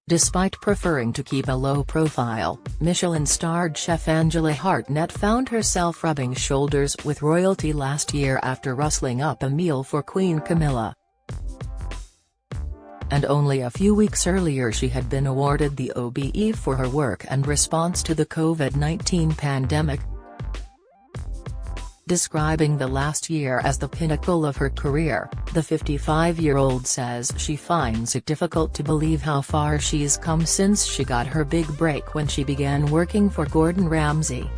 Despite preferring to keep a low profile, Michelin-starred chef Angela Hartnett found herself rubbing shoulders with royalty last year after rustling up a meal for Queen Camilla. And only a few weeks earlier she had been awarded the OBE for her work and response to the COVID-19 pandemic. Describing the last year as the pinnacle of her career, the 55-year-old says she finds it difficult to believe how far she's come since she got her big break when she began working for Gordon Ramsay.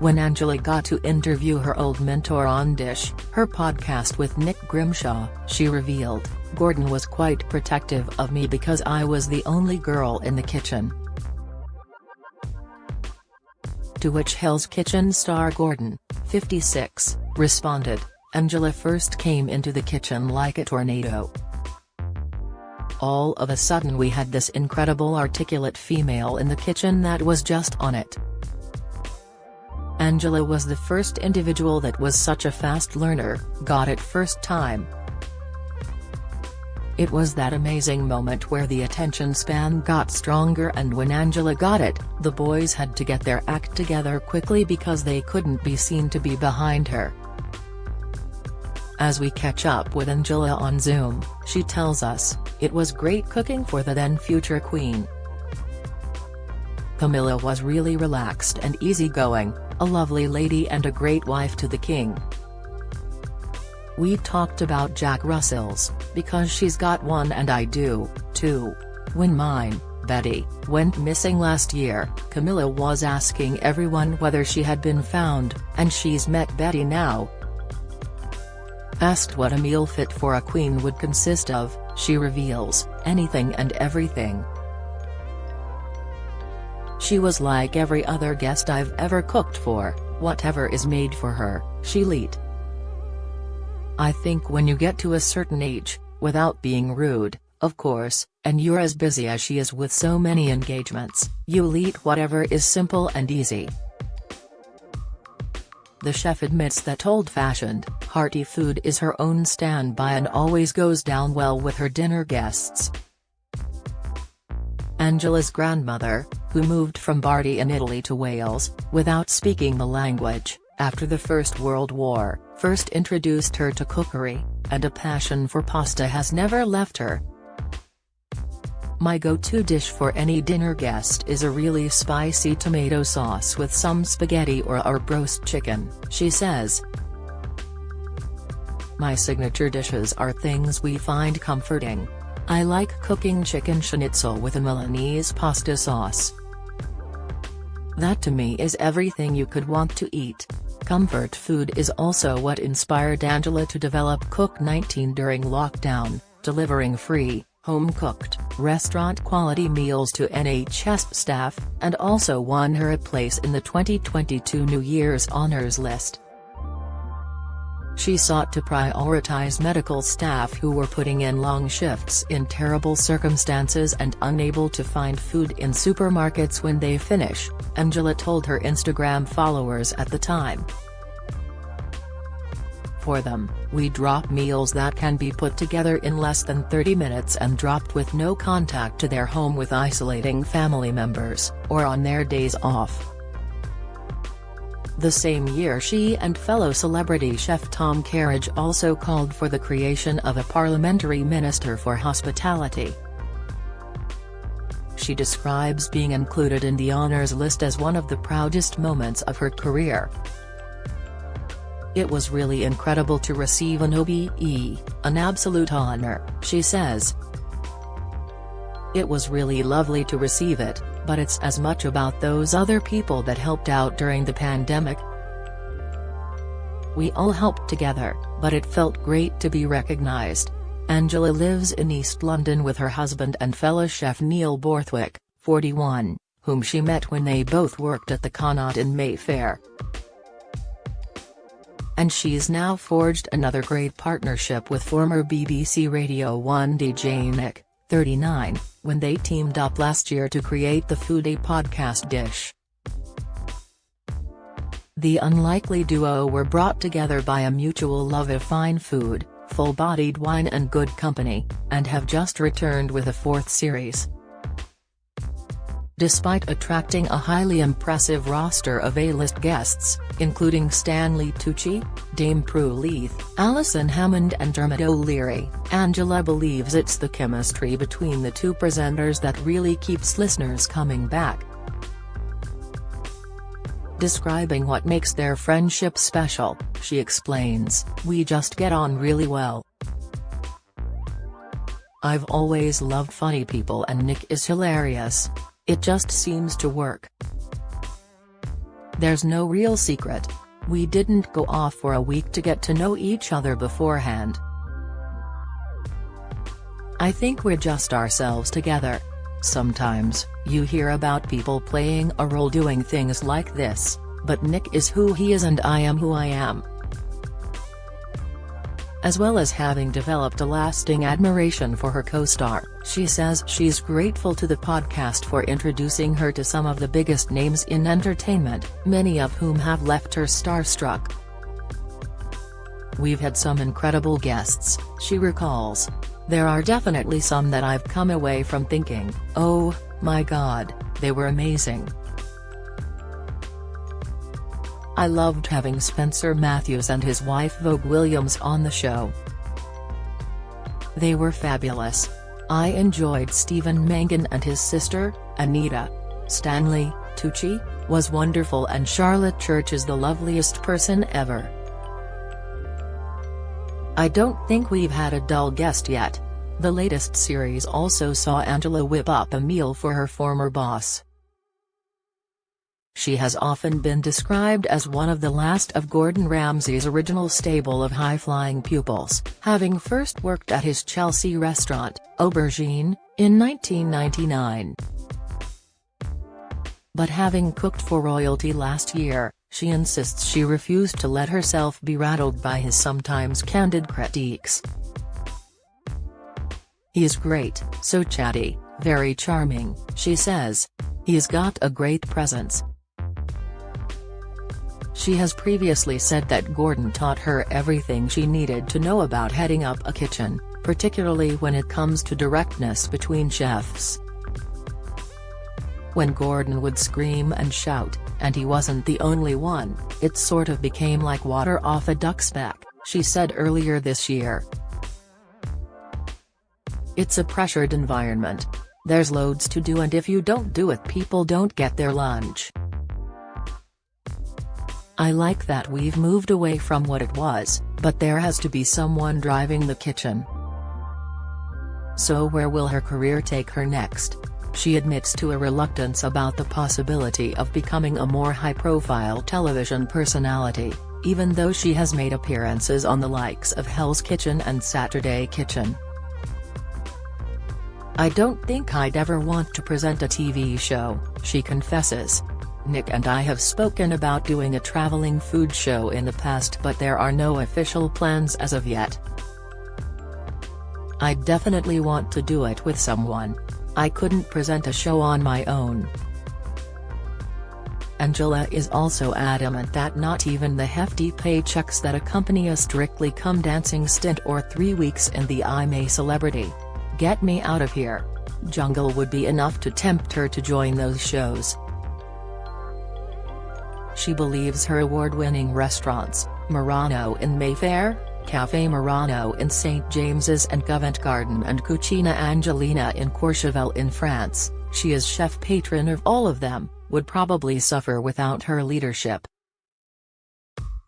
When Angela got to interview her old mentor on Dish, her podcast with Nick Grimshaw, she revealed, "Gordon was quite protective of me because I was the only girl in the kitchen." To which Hell's Kitchen star Gordon, 56, responded, "Angela first came into the kitchen like a tornado. All of a sudden we had this incredible articulate female in the kitchen that was just on it. Angela was the first individual that was such a fast learner, got it first time. It was that amazing moment where the attention span got stronger, and when Angela got it, the boys had to get their act together quickly because they couldn't be seen to be behind her." As we catch up with Angela on Zoom, she tells us, "It was great cooking for the then future queen. Camilla was really relaxed and easygoing, a lovely lady and a great wife to the king. We talked about Jack Russells, because she's got one and I do, too. When mine, Betty, went missing last year, Camilla was asking everyone whether she had been found, and she's met Betty now." Asked what a meal fit for a queen would consist of, she reveals, "Anything and everything. She was like every other guest I've ever cooked for, whatever is made for her, she'll eat. I think when you get to a certain age, without being rude, of course, and you're as busy as she is with so many engagements, you'll eat whatever is simple and easy." The chef admits that old-fashioned, hearty food is her own standby and always goes down well with her dinner guests. Angela's grandmother, who moved from Bardi in Italy to Wales, without speaking the language, after the First World War, first introduced her to cookery, and a passion for pasta has never left her. "My go-to dish for any dinner guest is a really spicy tomato sauce with some spaghetti or roast chicken," she says. "My signature dishes are things we find comforting. I like cooking chicken schnitzel with a Milanese pasta sauce. That to me is everything you could want to eat." Comfort food is also what inspired Angela to develop Cook 19 during lockdown, delivering free, home-cooked, restaurant-quality meals to NHS staff, and also won her a place in the 2022 New Year's Honours list. She sought to prioritize medical staff who were putting in long shifts in terrible circumstances and unable to find food in supermarkets when they finish, Angela told her Instagram followers at the time. "For them, we drop meals that can be put together in less than 30 minutes and dropped with no contact to their home with isolating family members, or on their days off." The same year she and fellow celebrity chef Tom Kerridge also called for the creation of a parliamentary minister for hospitality. She describes being included in the honours list as one of the proudest moments of her career. "It was really incredible to receive an OBE, an absolute honour," she says. "It was really lovely to receive it, but it's as much about those other people that helped out during the pandemic. We all helped together, but it felt great to be recognised." Angela lives in East London with her husband and fellow chef Neil Borthwick, 41, whom she met when they both worked at the Connaught in Mayfair. And she's now forged another great partnership with former BBC Radio 1 DJ Nick, 39, when they teamed up last year to create the foodie podcast Dish. The unlikely duo were brought together by a mutual love of fine food, full-bodied wine and good company, and have just returned with a fourth series. Despite attracting a highly impressive roster of A-list guests, including Stanley Tucci, Dame Prue Leith, Alison Hammond and Dermot O'Leary, Angela believes it's the chemistry between the two presenters that really keeps listeners coming back. Describing what makes their friendship special, she explains, "We just get on really well. I've always loved funny people and Nick is hilarious. It just seems to work. There's no real secret. We didn't go off for a week to get to know each other beforehand. I think we're just ourselves together. Sometimes, you hear about people playing a role doing things like this, but Nick is who he is and I am who I am." As well as having developed a lasting admiration for her co-star, she says she's grateful to the podcast for introducing her to some of the biggest names in entertainment, many of whom have left her starstruck. "We've had some incredible guests," she recalls. "There are definitely some that I've come away from thinking, oh, my God, they were amazing. I loved having Spencer Matthews and his wife Vogue Williams on the show. They were fabulous. I enjoyed Stephen Mangan and his sister, Anita. Stanley Tucci was wonderful and Charlotte Church is the loveliest person ever. I don't think we've had a dull guest yet." The latest series also saw Angela whip up a meal for her former boss. She has often been described as one of the last of Gordon Ramsay's original stable of high-flying pupils, having first worked at his Chelsea restaurant, Aubergine, in 1999. But having cooked for royalty last year, she insists she refused to let herself be rattled by his sometimes candid critiques. "He's great, so chatty, very charming," she says. "He's got a great presence." She has previously said that Gordon taught her everything she needed to know about heading up a kitchen, particularly when it comes to directness between chefs. When Gordon would scream and shout, and he wasn't the only one, it sort of became like water off a duck's back, she said earlier this year. "It's a pressured environment. There's loads to do and if you don't do it people don't get their lunch. I like that we've moved away from what it was, but there has to be someone driving the kitchen." So where will her career take her next? She admits to a reluctance about the possibility of becoming a more high-profile television personality, even though she has made appearances on the likes of Hell's Kitchen and Saturday Kitchen. "I don't think I'd ever want to present a TV show," she confesses. "Nick and I have spoken about doing a traveling food show in the past but there are no official plans as of yet. I definitely want to do it with someone. I couldn't present a show on my own." Angela is also adamant that not even the hefty paychecks that accompany a Strictly Come Dancing stint or 3 weeks in the I'm a Celebrity, Get Me Out of Here jungle would be enough to tempt her to join those shows. She believes her award-winning restaurants, Murano in Mayfair, Café Murano in St. James's and Covent Garden and Cucina Angelina in Courchevel in France, she is chef patron of all of them, would probably suffer without her leadership.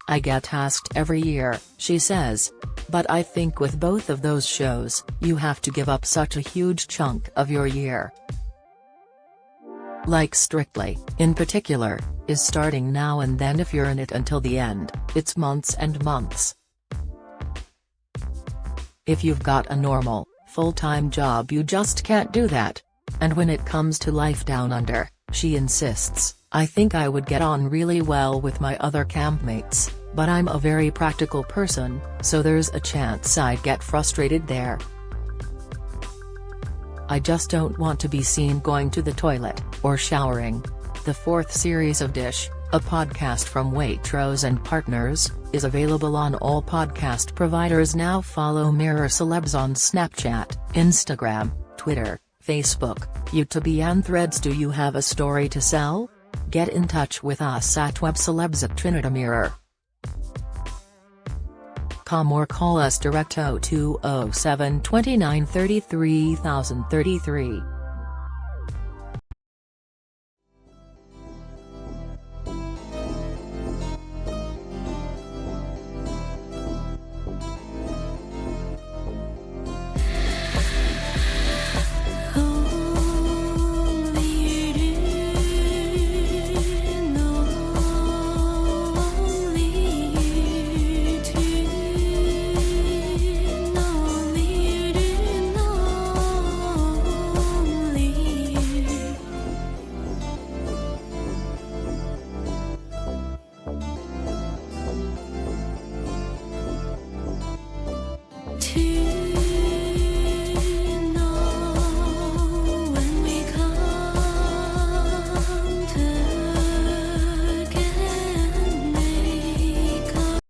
"I get asked every year," she says. "But I think with both of those shows, you have to give up such a huge chunk of your year. Like Strictly, in particular, is starting now and then if you're in it until the end, it's months and months. If you've got a normal, full-time job you just can't do that. And when it comes to life down under," she insists, "I think I would get on really well with my other campmates, but I'm a very practical person, so there's a chance I'd get frustrated there. I just don't want to be seen going to the toilet, or showering." The fourth series of Dish, a podcast from Waitrose and Partners, is available on all podcast providers now. Follow Mirror Celebs on Snapchat, Instagram, Twitter, Facebook, YouTube and Threads. Do you have a story to sell? Get in touch with us at webcelebs@trinitymirror.com or call us direct 0207 29 33 033. To